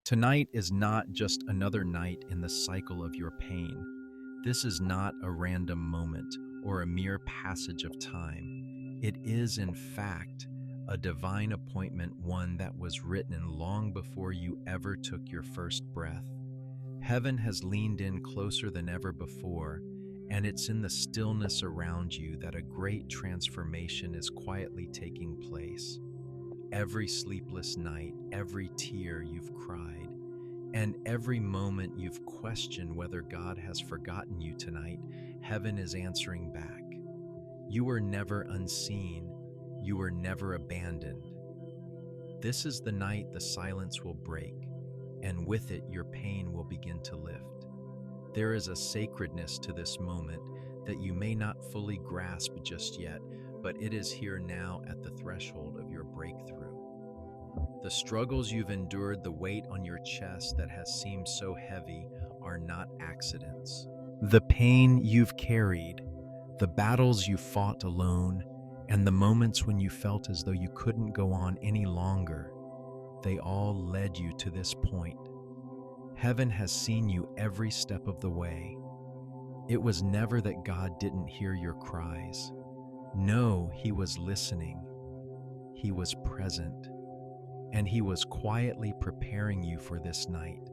Tonight is not just another night in the cycle of your pain. This is not a random moment or a mere passage of time. It is, in fact, a divine appointment, one that was written long before you ever took your first breath. Heaven has leaned in closer than ever before, and it's in the stillness around you that a great transformation is quietly taking place. Every sleepless night, every tear you've cried, and every moment you've questioned whether God has forgotten you tonight, heaven is answering back. You were never unseen. You were never abandoned. This is the night the silence will break, and with it your pain will begin to lift. There is a sacredness to this moment that you may not fully grasp just yet, but it is here now at the threshold of your breakthrough. The struggles you've endured, the weight on your chest that has seemed so heavy, are not accidents. The pain you've carried, the battles you fought alone, and the moments when you felt as though you couldn't go on any longer, they all led you to this point. Heaven has seen you every step of the way. It was never that God didn't hear your cries. No, He was listening. He was present. And He was quietly preparing you for this night,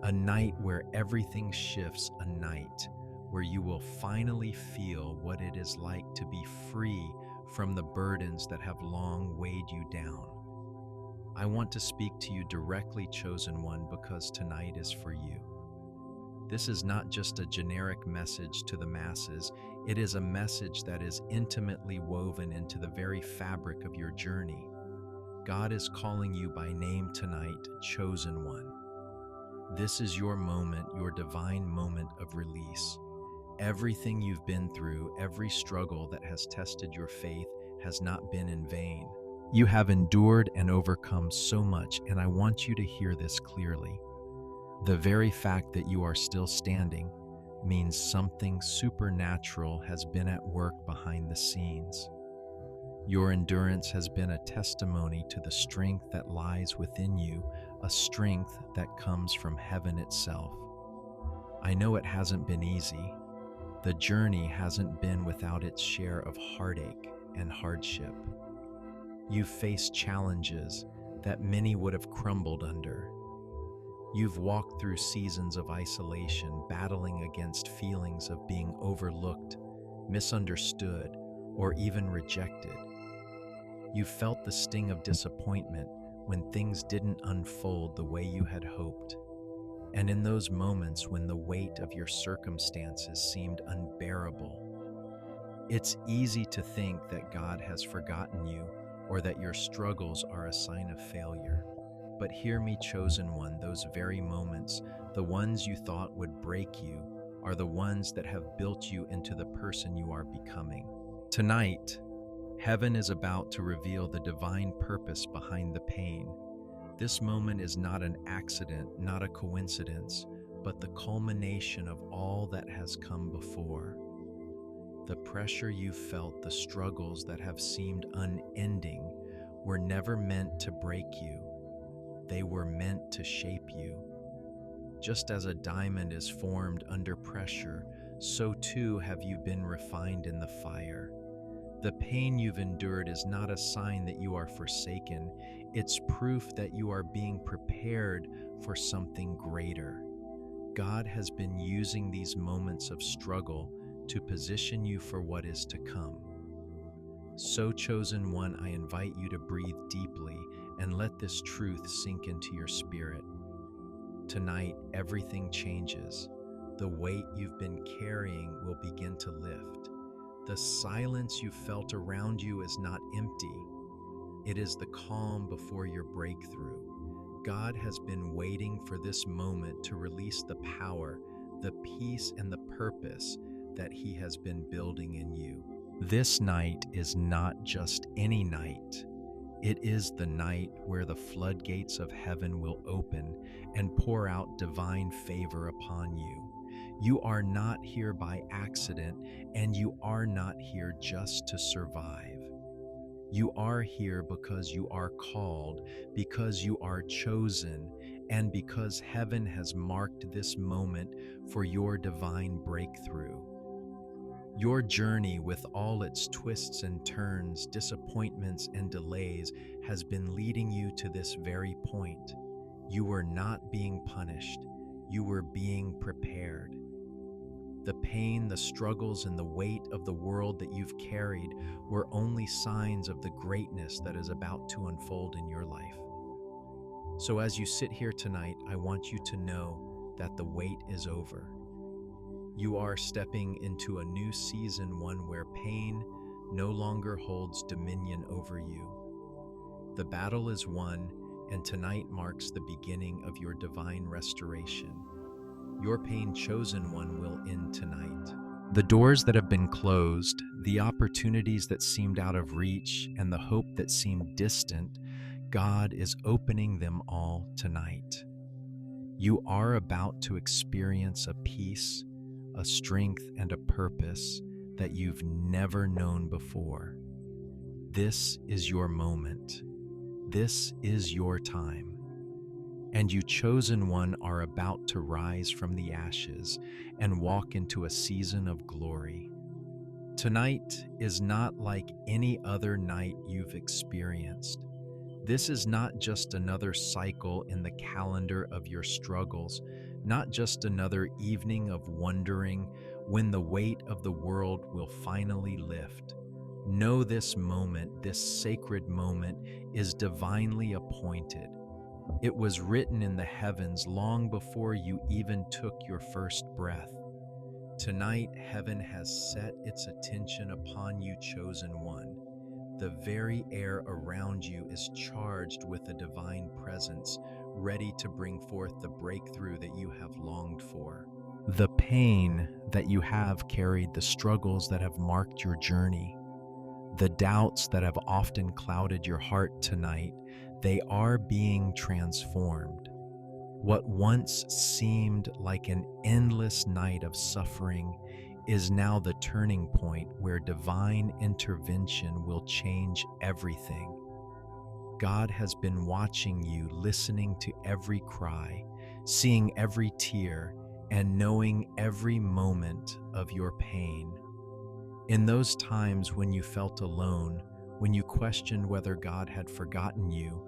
a night where everything shifts, a night where you will finally feel what it is like to be free from the burdens that have long weighed you down. I want to speak to you directly, chosen one, because tonight is for you. This is not just a generic message to the masses. It is a message that is intimately woven into the very fabric of your journey. God is calling you by name tonight, chosen one. This is your moment, your divine moment of release. Everything you've been through, every struggle that has tested your faith has not been in vain. You have endured and overcome so much, and I want you to hear this clearly. The very fact that you are still standing means something supernatural has been at work behind the scenes. Your endurance has been a testimony to the strength that lies within you, a strength that comes from heaven itself. I know it hasn't been easy. The journey hasn't been without its share of heartache and hardship. You've faced challenges that many would have crumbled under. You've walked through seasons of isolation, battling against feelings of being overlooked, misunderstood, or even rejected. You felt the sting of disappointment when things didn't unfold the way you had hoped. And in those moments when the weight of your circumstances seemed unbearable, it's easy to think that God has forgotten you or that your struggles are a sign of failure. But hear me, chosen one, those very moments, the ones you thought would break you, are the ones that have built you into the person you are becoming. Tonight, heaven is about to reveal the divine purpose behind the pain. This moment is not an accident, not a coincidence, but the culmination of all that has come before. The pressure you felt, the struggles that have seemed unending, were never meant to break you. They were meant to shape you. Just as a diamond is formed under pressure, so too have you been refined in the fire. The pain you've endured is not a sign that you are forsaken. It's proof that you are being prepared for something greater. God has been using these moments of struggle to position you for what is to come. So, chosen one, I invite you to breathe deeply and let this truth sink into your spirit. Tonight, everything changes. The weight you've been carrying will begin to lift. The silence you felt around you is not empty. It is the calm before your breakthrough. God has been waiting for this moment to release the power, the peace, and the purpose that He has been building in you. This night is not just any night. It is the night where the floodgates of heaven will open and pour out divine favor upon you. You are not here by accident, and you are not here just to survive. You are here because you are called, because you are chosen, and because heaven has marked this moment for your divine breakthrough. Your journey, with all its twists and turns, disappointments and delays, has been leading you to this very point. You were not being punished, you were being prepared. The pain, the struggles, and the weight of the world that you've carried were only signs of the greatness that is about to unfold in your life. So as you sit here tonight, I want you to know that the wait is over. You are stepping into a new season, one where pain no longer holds dominion over you. The battle is won, and tonight marks the beginning of your divine restoration. Your pain, chosen one, will end tonight. The doors that have been closed, the opportunities that seemed out of reach, and the hope that seemed distant, God is opening them all tonight. You are about to experience a peace, a strength, and a purpose that you've never known before. This is your moment. This is your time. And you, chosen one, are about to rise from the ashes and walk into a season of glory. Tonight is not like any other night you've experienced. This is not just another cycle in the calendar of your struggles, not just another evening of wondering when the weight of the world will finally lift. Know this moment, this sacred moment, is divinely appointed. It was written in the heavens long before you even took your first breath. Tonight, heaven has set its attention upon you, chosen one. The very air around you is charged with a divine presence, ready to bring forth the breakthrough that you have longed for. The pain that you have carried, the struggles that have marked your journey, the doubts that have often clouded your heart tonight, they are being transformed. What once seemed like an endless night of suffering is now the turning point where divine intervention will change everything. God has been watching you, listening to every cry, seeing every tear, and knowing every moment of your pain. In those times when you felt alone, when you questioned whether God had forgotten you,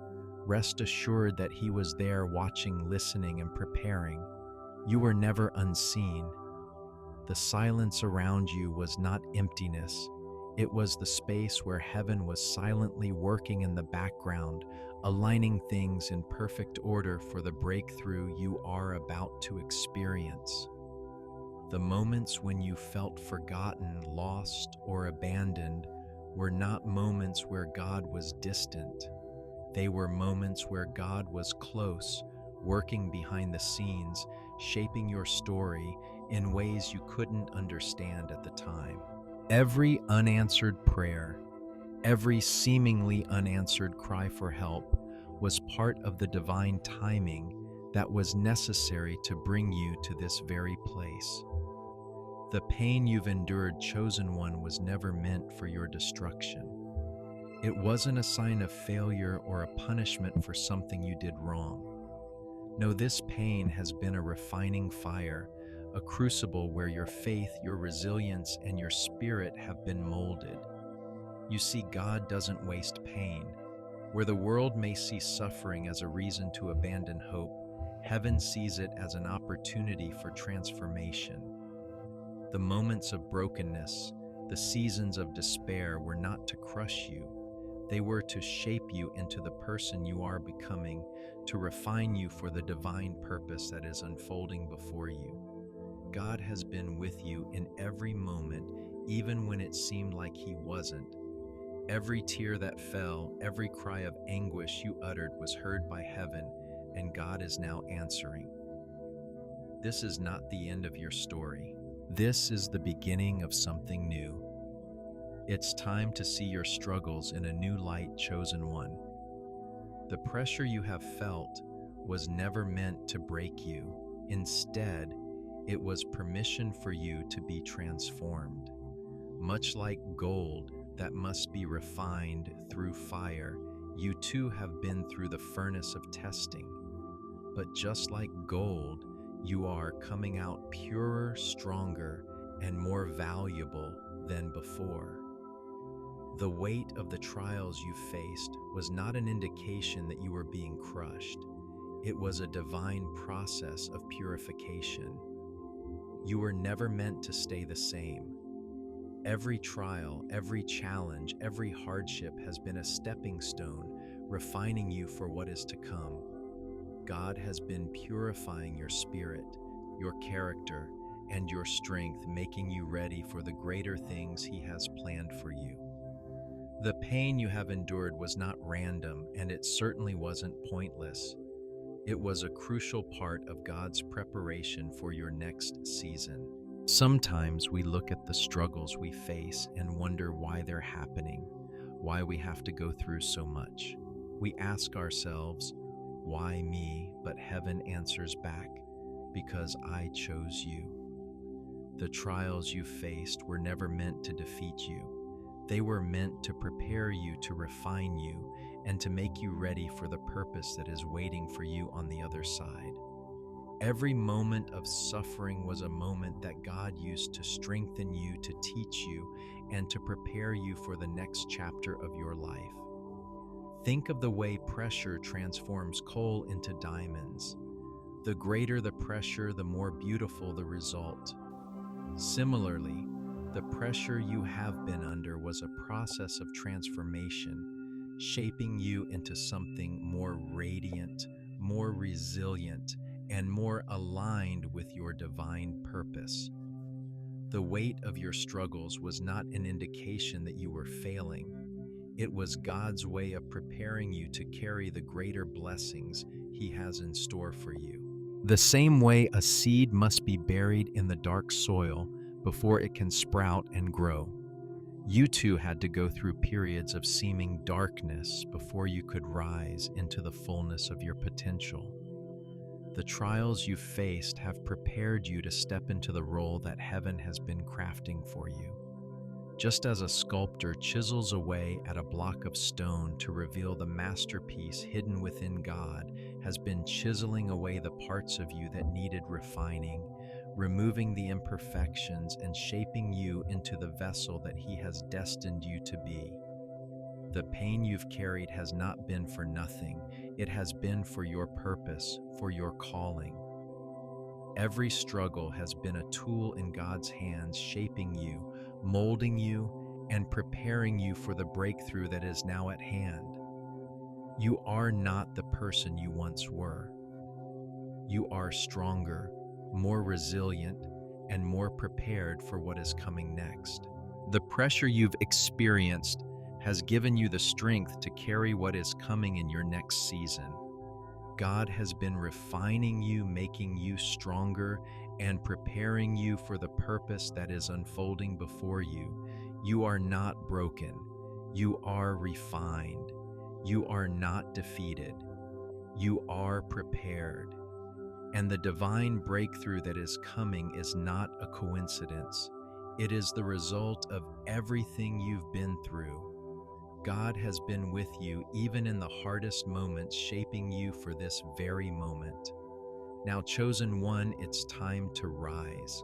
rest assured that He was there, watching, listening, and preparing. You were never unseen. The silence around you was not emptiness. It was the space where heaven was silently working in the background, aligning things in perfect order for the breakthrough you are about to experience. The moments when you felt forgotten, lost, or abandoned were not moments where God was distant. They were moments where God was close, working behind the scenes, shaping your story in ways you couldn't understand at the time. Every unanswered prayer, every seemingly unanswered cry for help was part of the divine timing that was necessary to bring you to this very place. The pain you've endured, chosen one, was never meant for your destruction. It wasn't a sign of failure or a punishment for something you did wrong. No, this pain has been a refining fire, a crucible where your faith, your resilience, and your spirit have been molded. You see, God doesn't waste pain. Where the world may see suffering as a reason to abandon hope, heaven sees it as an opportunity for transformation. The moments of brokenness, the seasons of despair, were not to crush you. They were to shape you into the person you are becoming, to refine you for the divine purpose that is unfolding before you. God has been with you in every moment, even when it seemed like He wasn't. Every tear that fell, every cry of anguish you uttered was heard by heaven, and God is now answering. This is not the end of your story. This is the beginning of something new. It's time to see your struggles in a new light, chosen one. The pressure you have felt was never meant to break you. Instead, it was permission for you to be transformed. Much like gold that must be refined through fire, you too have been through the furnace of testing. But just like gold, you are coming out purer, stronger, and more valuable than before. The weight of the trials you faced was not an indication that you were being crushed. It was a divine process of purification. You were never meant to stay the same. Every trial, every challenge, every hardship has been a stepping stone, refining you for what is to come. God has been purifying your spirit, your character, and your strength, making you ready for the greater things He has planned for you. The pain you have endured was not random, and it certainly wasn't pointless. It was a crucial part of God's preparation for your next season. Sometimes we look at the struggles we face and wonder why they're happening, why we have to go through so much. We ask ourselves, why me? But heaven answers back, because I chose you. The trials you faced were never meant to defeat you. They were meant to prepare you, to refine you, and to make you ready for the purpose that is waiting for you on the other side. Every moment of suffering was a moment that God used to strengthen you, to teach you, and to prepare you for the next chapter of your life. Think of the way pressure transforms coal into diamonds. The greater the pressure, the more beautiful the result. Similarly, the pressure you have been under was a process of transformation, shaping you into something more radiant, more resilient, and more aligned with your divine purpose. The weight of your struggles was not an indication that you were failing. It was God's way of preparing you to carry the greater blessings He has in store for you. The same way a seed must be buried in the dark soil before it can sprout and grow. You too had to go through periods of seeming darkness before you could rise into the fullness of your potential. The trials you faced have prepared you to step into the role that heaven has been crafting for you. Just as a sculptor chisels away at a block of stone to reveal the masterpiece hidden within, God has been chiseling away the parts of you that needed refining, removing the imperfections and shaping you into the vessel that He has destined you to be. The pain you've carried has not been for nothing. It has been for your purpose, for your calling. Every struggle has been a tool in God's hands, shaping you, molding you, and preparing you for the breakthrough that is now at hand. You are not the person you once were. You are stronger, more resilient, and more prepared for what is coming next. The pressure you've experienced has given you the strength to carry what is coming in your next season. God has been refining you, making you stronger, and preparing you for the purpose that is unfolding before you. You are not broken. You are refined. You are not defeated. You are prepared. And the divine breakthrough that is coming is not a coincidence. It is the result of everything you've been through. God has been with you even in the hardest moments, shaping you for this very moment. Now, chosen one, it's time to rise.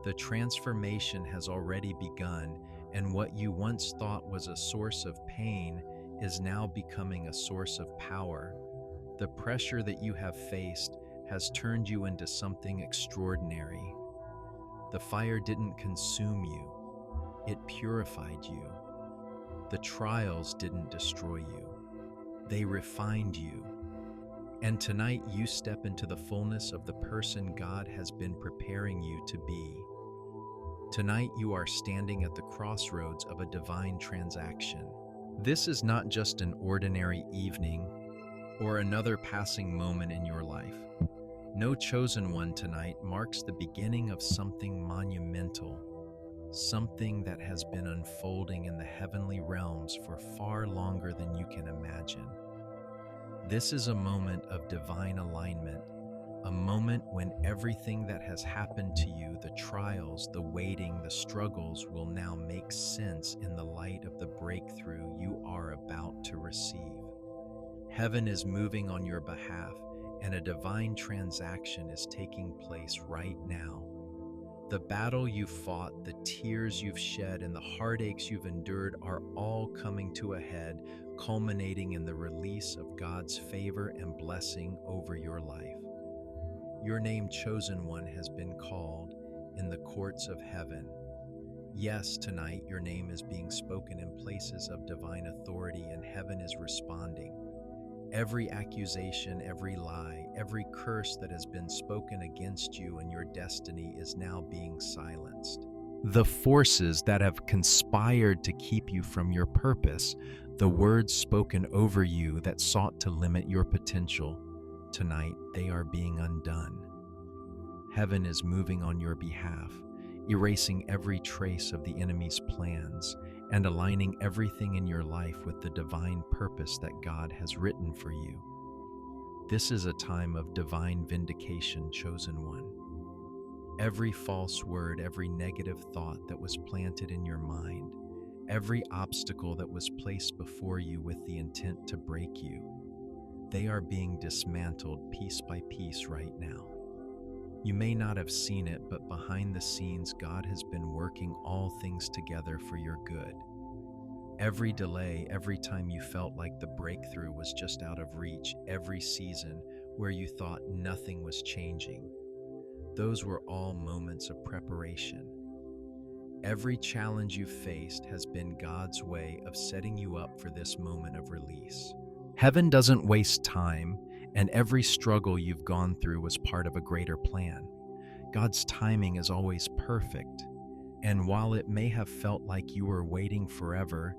The transformation has already begun, and what you once thought was a source of pain is now becoming a source of power. The pressure that you have faced has turned you into something extraordinary. The fire didn't consume you, it purified you. The trials didn't destroy you, they refined you. And tonight you step into the fullness of the person God has been preparing you to be. Tonight you are standing at the crossroads of a divine transaction. This is not just an ordinary evening or another passing moment in your life. No, chosen one, tonight marks the beginning of something monumental, something that has been unfolding in the heavenly realms for far longer than you can imagine. This is a moment of divine alignment, a moment when everything that has happened to you, the trials, the waiting, the struggles, will now make sense in the light of the breakthrough you are about to receive. Heaven is moving on your behalf, and a divine transaction is taking place right now. The battle you fought, the tears you've shed, and the heartaches you've endured are all coming to a head, culminating in the release of God's favor and blessing over your life. Your name, chosen one, has been called in the courts of heaven. Yes, tonight your name is being spoken in places of divine authority, and heaven is responding. Every accusation, every lie, every curse that has been spoken against you and your destiny is now being silenced. The forces that have conspired to keep you from your purpose, the words spoken over you that sought to limit your potential, tonight they are being undone. Heaven is moving on your behalf, erasing every trace of the enemy's plans and aligning everything in your life with the divine purpose that God has written for you. This is a time of divine vindication, chosen one. Every false word, every negative thought that was planted in your mind, every obstacle that was placed before you with the intent to break you, they are being dismantled piece by piece right now. You may not have seen it, but behind the scenes, God has been working all things together for your good. Every delay, every time you felt like the breakthrough was just out of reach, every season where you thought nothing was changing, those were all moments of preparation. Every challenge you faced has been God's way of setting you up for this moment of release. Heaven doesn't waste time, and every struggle you've gone through was part of a greater plan. God's timing is always perfect, and while it may have felt like you were waiting forever,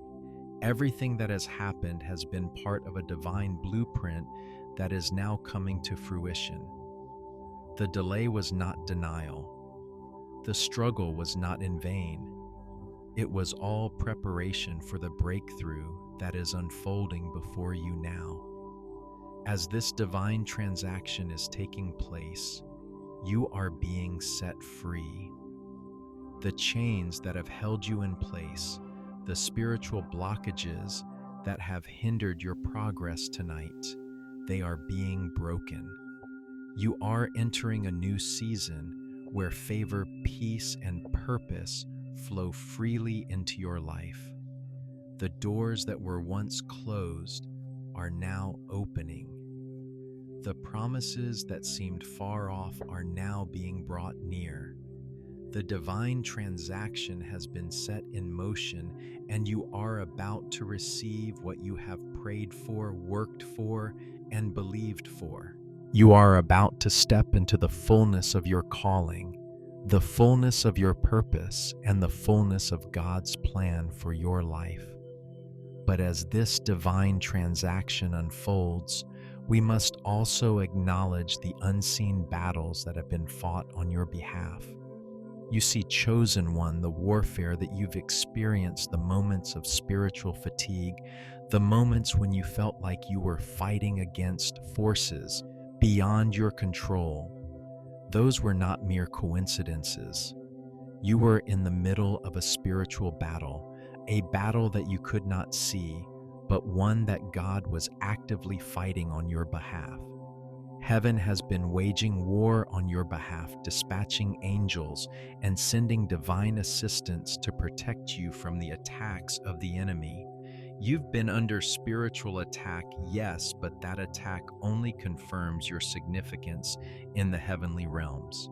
everything that has happened has been part of a divine blueprint that is now coming to fruition. The delay was not denial. The struggle was not in vain. It was all preparation for the breakthrough that is unfolding before you now. As this divine transaction is taking place, you are being set free. The chains that have held you in place, the spiritual blockages that have hindered your progress tonight, they are being broken. You are entering a new season where favor, peace, and purpose flow freely into your life. The doors that were once closed are now opening. The promises that seemed far off are now being brought near. The divine transaction has been set in motion, and you are about to receive what you have prayed for, worked for, and believed for. You are about to step into the fullness of your calling, the fullness of your purpose, and the fullness of God's plan for your life. But as this divine transaction unfolds, we must also acknowledge the unseen battles that have been fought on your behalf. You see, chosen one, the warfare that you've experienced, the moments of spiritual fatigue, the moments when you felt like you were fighting against forces beyond your control, those were not mere coincidences. You were in the middle of a spiritual battle, a battle that you could not see, but one that God was actively fighting on your behalf. Heaven has been waging war on your behalf, dispatching angels and sending divine assistance to protect you from the attacks of the enemy. You've been under spiritual attack, yes, but that attack only confirms your significance in the heavenly realms.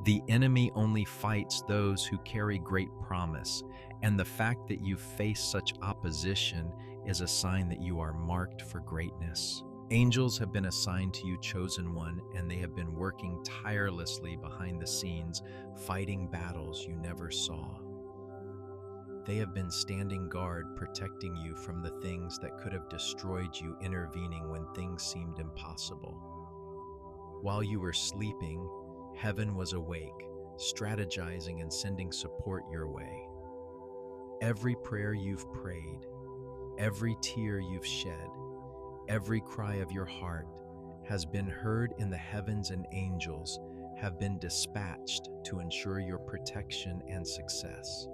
The enemy only fights those who carry great promise, and the fact that you face such opposition is a sign that you are marked for greatness. Angels have been assigned to you, chosen one, and they have been working tirelessly behind the scenes, fighting battles you never saw. They have been standing guard, protecting you from the things that could have destroyed you, intervening when things seemed impossible. While you were sleeping, heaven was awake, strategizing and sending support your way. Every prayer you've prayed, every tear you've shed, every cry of your heart has been heard in the heavens, and angels have been dispatched to ensure your protection and success.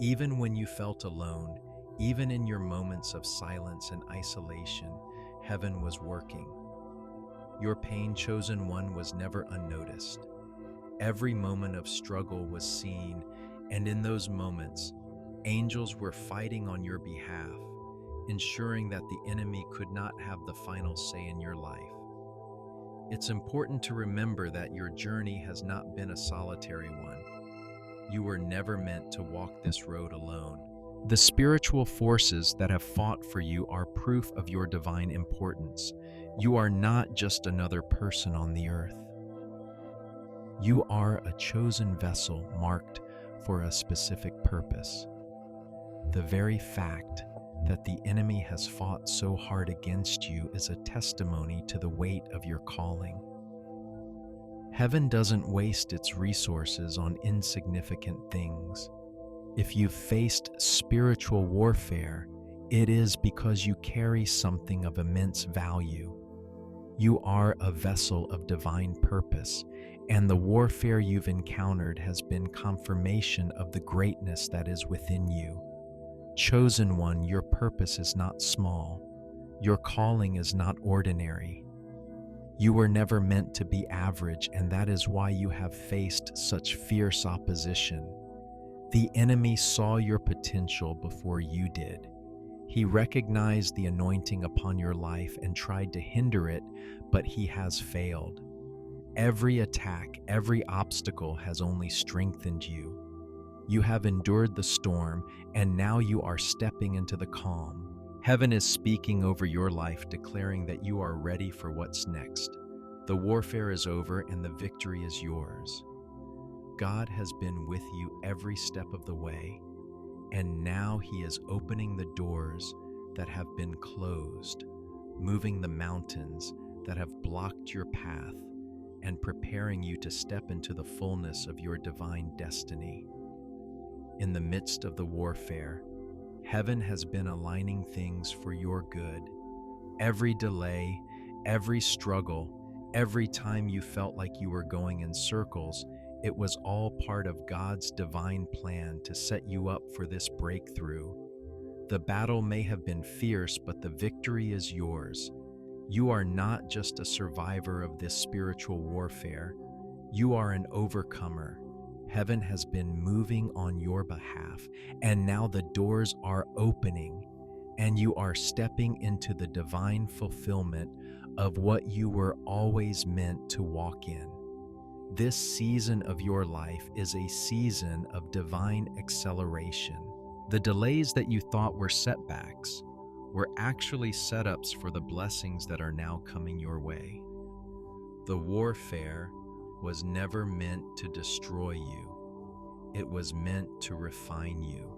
Even when you felt alone, even in your moments of silence and isolation, heaven was working. Your pain, chosen one, was never unnoticed. Every moment of struggle was seen, and in those moments, angels were fighting on your behalf, ensuring that the enemy could not have the final say in your life. It's important to remember that your journey has not been a solitary one. You were never meant to walk this road alone. The spiritual forces that have fought for you are proof of your divine importance. You are not just another person on the earth. You are a chosen vessel marked for a specific purpose. The very fact that the enemy has fought so hard against you is a testimony to the weight of your calling. Heaven doesn't waste its resources on insignificant things. If you've faced spiritual warfare, it is because you carry something of immense value. You are a vessel of divine purpose, and the warfare you've encountered has been confirmation of the greatness that is within you. Chosen one, your purpose is not small. Your calling is not ordinary. You were never meant to be average, and that is why you have faced such fierce opposition. The enemy saw your potential before you did. He recognized the anointing upon your life and tried to hinder it, but he has failed. Every attack, every obstacle has only strengthened you. You have endured the storm, and now you are stepping into the calm. Heaven is speaking over your life, declaring that you are ready for what's next. The warfare is over and the victory is yours. God has been with you every step of the way, and now He is opening the doors that have been closed, moving the mountains that have blocked your path, and preparing you to step into the fullness of your divine destiny. In the midst of the warfare, heaven has been aligning things for your good. Every delay, every struggle, every time you felt like you were going in circles, it was all part of God's divine plan to set you up for this breakthrough. The battle may have been fierce, but the victory is yours. You are not just a survivor of this spiritual warfare. You are an overcomer. Heaven has been moving on your behalf, and now the doors are opening, and you are stepping into the divine fulfillment of what you were always meant to walk in. This season of your life is a season of divine acceleration. The delays that you thought were setbacks were actually setups for the blessings that are now coming your way. The warfare was never meant to destroy you. It was meant to refine you.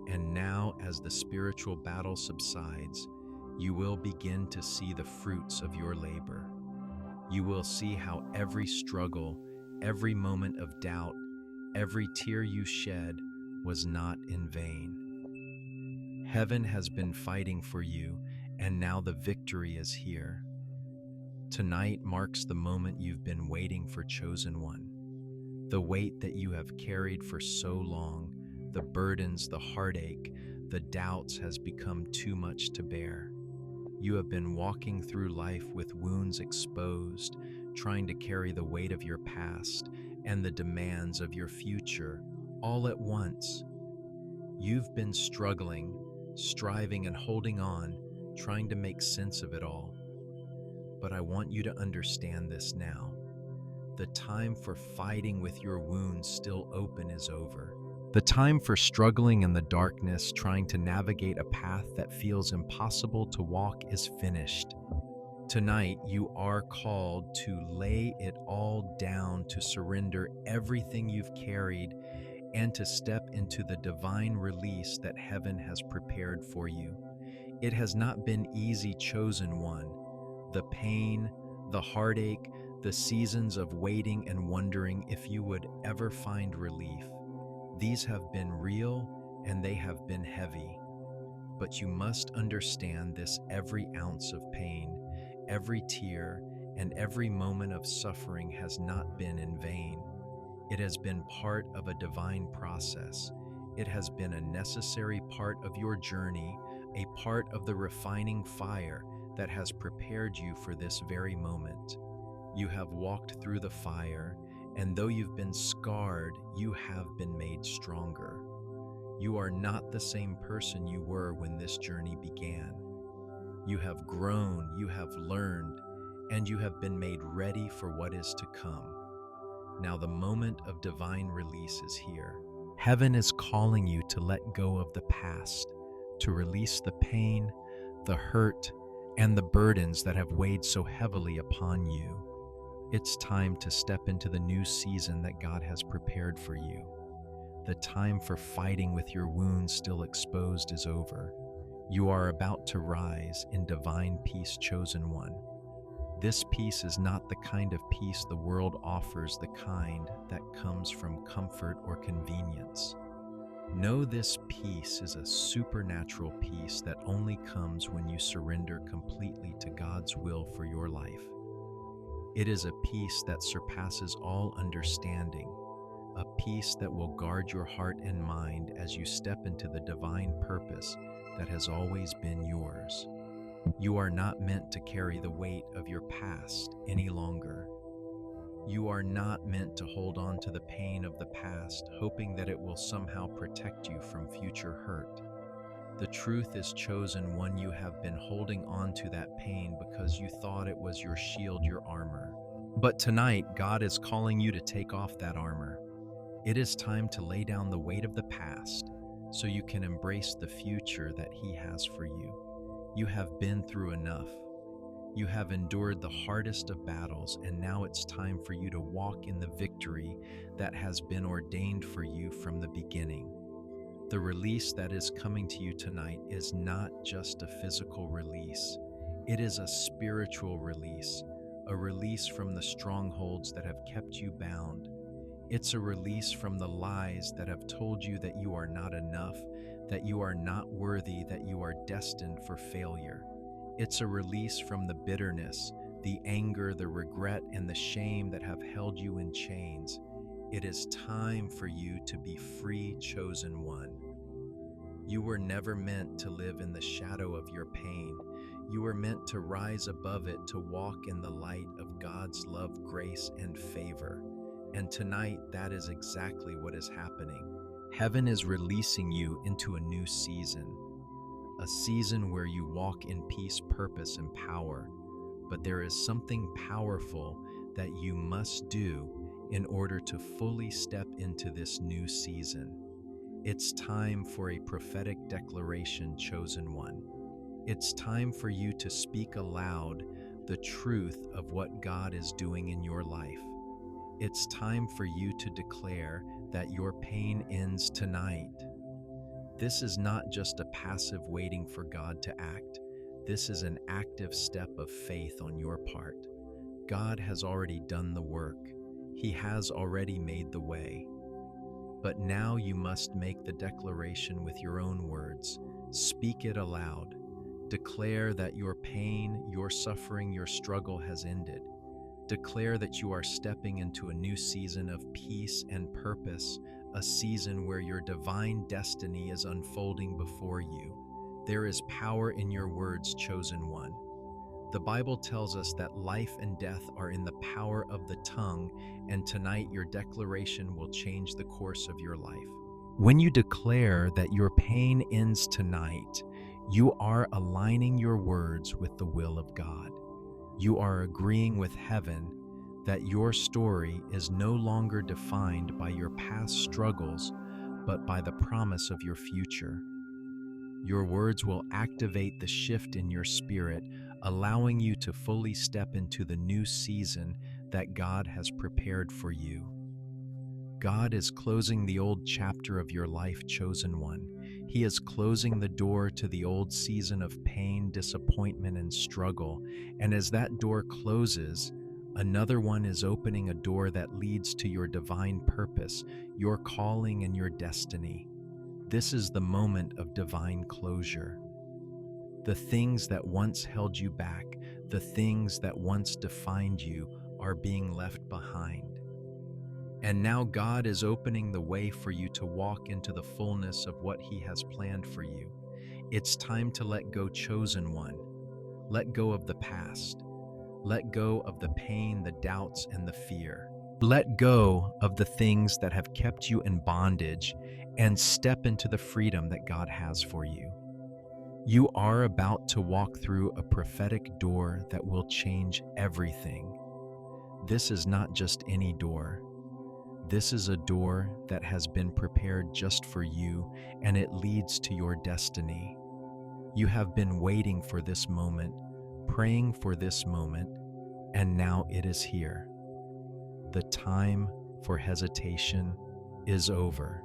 And now, as the spiritual battle subsides, you will begin to see the fruits of your labor. You will see how every struggle, every moment of doubt, every tear you shed was not in vain. Heaven has been fighting for you, and now the victory is here. Tonight marks the moment you've been waiting for, chosen one. The weight that you have carried for so long, the burdens, the heartache, the doubts has become too much to bear. You have been walking through life with wounds exposed, trying to carry the weight of your past and the demands of your future all at once. You've been struggling, striving, and holding on, trying to make sense of it all. But I want you to understand this now. The time for fighting with your wounds still open is over. The time for struggling in the darkness, trying to navigate a path that feels impossible to walk, is finished. Tonight, you are called to lay it all down, to surrender everything you've carried, and to step into the divine release that heaven has prepared for you. It has not been easy, chosen one. The pain, the heartache, the seasons of waiting and wondering if you would ever find relief. These have been real and they have been heavy. But you must understand this: every ounce of pain, every tear, and every moment of suffering has not been in vain. It has been part of a divine process. It has been a necessary part of your journey, a part of the refining fire that has prepared you for this very moment. You have walked through the fire, and though you've been scarred, you have been made stronger. You are not the same person you were when this journey began. You have grown, you have learned, and you have been made ready for what is to come. Now the moment of divine release is here. Heaven is calling you to let go of the past, to release the pain, the hurt, and the burdens that have weighed so heavily upon you. It's time to step into the new season that God has prepared for you. The time for fighting with your wounds still exposed is over. You are about to rise in divine peace, chosen one. This peace is not the kind of peace the world offers, the kind that comes from comfort or convenience. Know this peace is a supernatural peace that only comes when you surrender completely to God's will for your life. It is a peace that surpasses all understanding, a peace that will guard your heart and mind as you step into the divine purpose that has always been yours. You are not meant to carry the weight of your past any longer. You are not meant to hold on to the pain of the past, hoping that it will somehow protect you from future hurt. The truth is, chosen one, you have been holding on to that pain because you thought it was your shield, your armor. But tonight, God is calling you to take off that armor. It is time to lay down the weight of the past so you can embrace the future that He has for you. You have been through enough. You have endured the hardest of battles, and now it's time for you to walk in the victory that has been ordained for you from the beginning. The release that is coming to you tonight is not just a physical release. It is a spiritual release, a release from the strongholds that have kept you bound. It's a release from the lies that have told you that you are not enough, that you are not worthy, that you are destined for failure. It's a release from the bitterness, the anger, the regret, and the shame that have held you in chains. It is time for you to be free, chosen one. You were never meant to live in the shadow of your pain. You were meant to rise above it, to walk in the light of God's love, grace, and favor. And tonight, that is exactly what is happening. Heaven is releasing you into a new season, a season where you walk in peace, purpose, and power. But there is something powerful that you must do in order to fully step into this new season. It's time for a prophetic declaration, chosen one. It's time for you to speak aloud the truth of what God is doing in your life. It's time for you to declare that your pain ends tonight. This is not just a passive waiting for God to act. This is an active step of faith on your part. God has already done the work. He has already made the way. But now you must make the declaration with your own words. Speak it aloud. Declare that your pain, your suffering, your struggle has ended. Declare that you are stepping into a new season of peace and purpose, a season where your divine destiny is unfolding before you. There is power in your words, chosen one. The Bible tells us that life and death are in the power of the tongue, and tonight your declaration will change the course of your life. When you declare that your pain ends tonight, you are aligning your words with the will of God. You are agreeing with heaven that your story is no longer defined by your past struggles, but by the promise of your future. Your words will activate the shift in your spirit, allowing you to fully step into the new season that God has prepared for you. God is closing the old chapter of your life, chosen one. He is closing the door to the old season of pain, disappointment, and struggle. And as that door closes, another one is opening, a door that leads to your divine purpose, your calling, and your destiny. This is the moment of divine closure. The things that once held you back, the things that once defined you, are being left behind. And now God is opening the way for you to walk into the fullness of what He has planned for you. It's time to let go, chosen one. Let go of the past. Let go of the pain, the doubts, and the fear. Let go of the things that have kept you in bondage and step into the freedom that God has for you. You are about to walk through a prophetic door that will change everything. This is not just any door. This is a door that has been prepared just for you, and it leads to your destiny. You have been waiting for this moment, praying for this moment, and now it is here. The time for hesitation is over.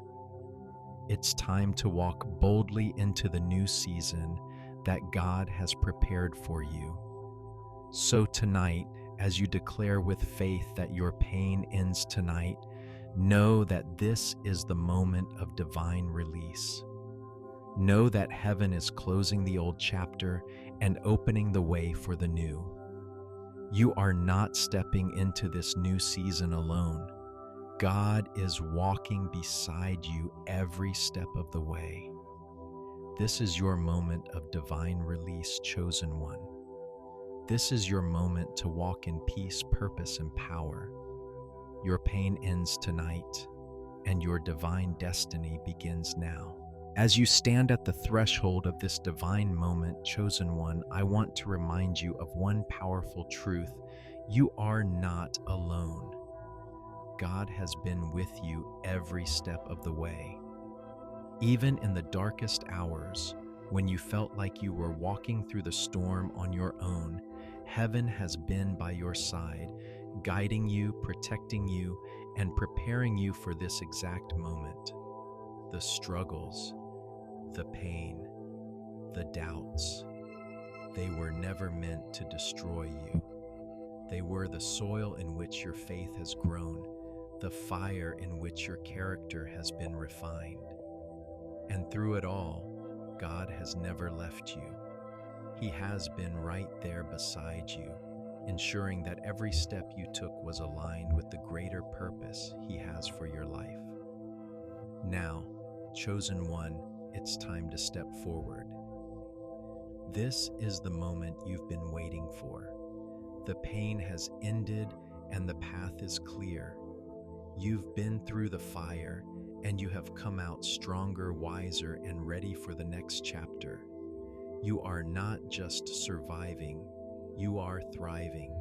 It's time to walk boldly into the new season that God has prepared for you. So tonight, as you declare with faith that your pain ends tonight, know that this is the moment of divine release. Know that heaven is closing the old chapter and opening the way for the new. You are not stepping into this new season alone. God is walking beside you every step of the way. This is your moment of divine release, chosen one. This is your moment to walk in peace, purpose, and power. Your pain ends tonight, and your divine destiny begins now. As you stand at the threshold of this divine moment, chosen one, I want to remind you of one powerful truth. You are not alone. God has been with you every step of the way. Even in the darkest hours, when you felt like you were walking through the storm on your own, heaven has been by your side, guiding you, protecting you, and preparing you for this exact moment. The struggles, the pain, the doubts, they were never meant to destroy you. They were the soil in which your faith has grown, the fire in which your character has been refined. And through it all, God has never left you. He has been right there beside you, ensuring that every step you took was aligned with the greater purpose He has for your life. Now, chosen one, it's time to step forward. This is the moment you've been waiting for. The pain has ended and the path is clear. You've been through the fire and you have come out stronger, wiser, and ready for the next chapter. You are not just surviving, you are thriving.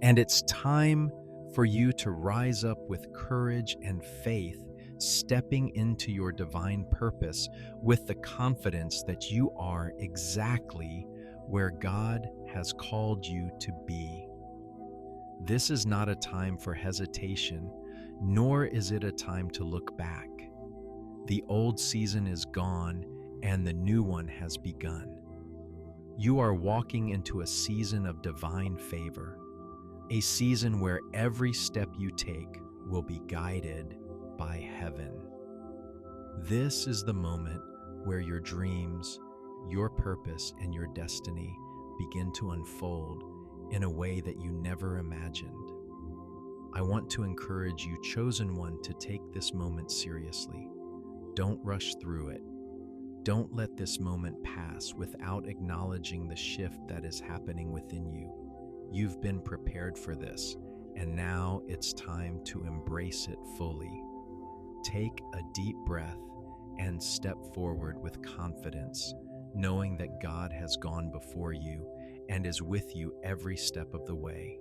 And it's time for you to rise up with courage and faith, stepping into your divine purpose with the confidence that you are exactly where God has called you to be. This is not a time for hesitation, nor is it a time to look back. The old season is gone and the new one has begun. You are walking into a season of divine favor, a season where every step you take will be guided by heaven. This is the moment where your dreams, your purpose, and your destiny begin to unfold in a way that you never imagined. I want to encourage you, chosen one, to take this moment seriously. Don't rush through it. Don't let this moment pass without acknowledging the shift that is happening within you. You've been prepared for this, and now it's time to embrace it fully. Take a deep breath and step forward with confidence, knowing that God has gone before you and is with you every step of the way.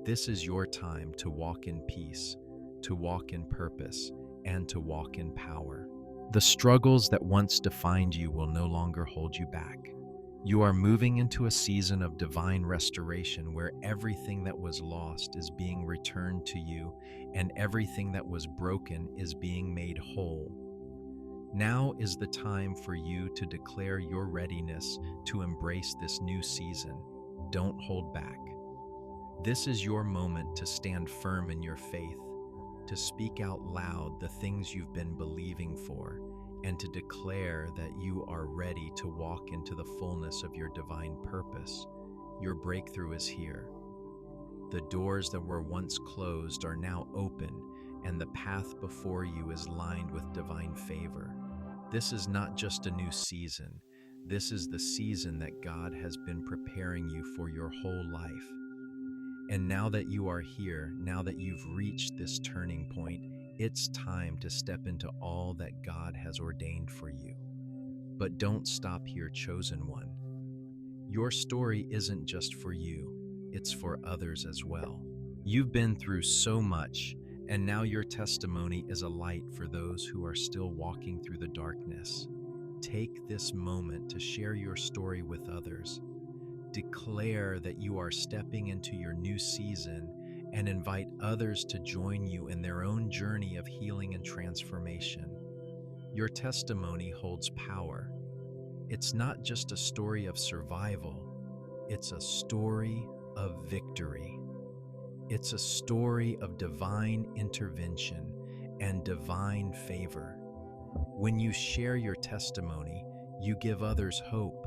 This is your time to walk in peace, to walk in purpose, and to walk in power. The struggles that once defined you will no longer hold you back. You are moving into a season of divine restoration where everything that was lost is being returned to you and everything that was broken is being made whole. Now is the time for you to declare your readiness to embrace this new season. Don't hold back. This is your moment to stand firm in your faith, to speak out loud the things you've been believing for, and to declare that you are ready to walk into the fullness of your divine purpose. Your breakthrough is here. The doors that were once closed are now open, and the path before you is lined with divine favor. This is not just a new season. This is the season that God has been preparing you for your whole life. And now that you are here, now that you've reached this turning point, it's time to step into all that God has ordained for you. But don't stop here, chosen one. Your story isn't just for you, it's for others as well. You've been through so much, and now your testimony is a light for those who are still walking through the darkness. Take this moment to share your story with others. Declare that you are stepping into your new season and invite others to join you in their own journey of healing and transformation. Your testimony holds power. It's not just a story of survival, it's a story of victory. It's a story of divine intervention and divine favor. When you share your testimony, you give others hope.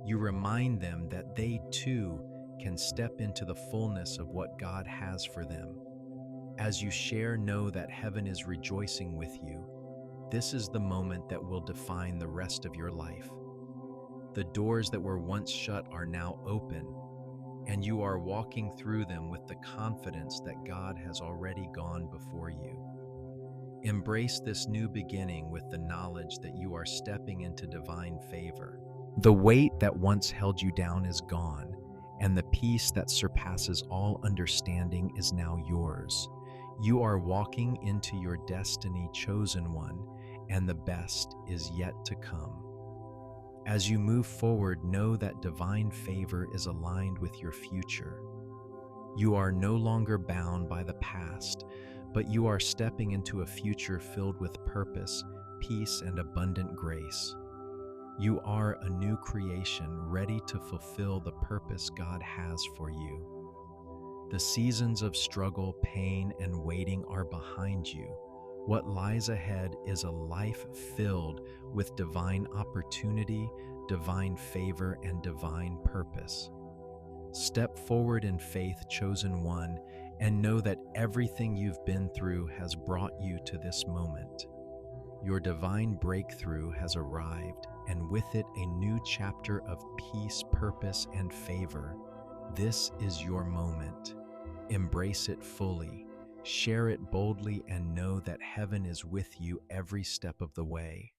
You remind them that they too can step into the fullness of what God has for them. As you share, know that heaven is rejoicing with you. This is the moment that will define the rest of your life. The doors that were once shut are now open, and you are walking through them with the confidence that God has already gone before you. Embrace this new beginning with the knowledge that you are stepping into divine favor. The weight that once held you down is gone, and the peace that surpasses all understanding is now yours. You are walking into your destiny, chosen one, and the best is yet to come. As you move forward, know that divine favor is aligned with your future. You are no longer bound by the past, but you are stepping into a future filled with purpose, peace, and abundant grace. You are a new creation ready to fulfill the purpose God has for you. The seasons of struggle, pain, and waiting are behind you. What lies ahead is a life filled with divine opportunity, divine favor, and divine purpose. Step forward in faith, chosen one, and know that everything you've been through has brought you to this moment. Your divine breakthrough has arrived, and with it a new chapter of peace, purpose, and favor. This is your moment. Embrace it fully. Share it boldly and know that heaven is with you every step of the way.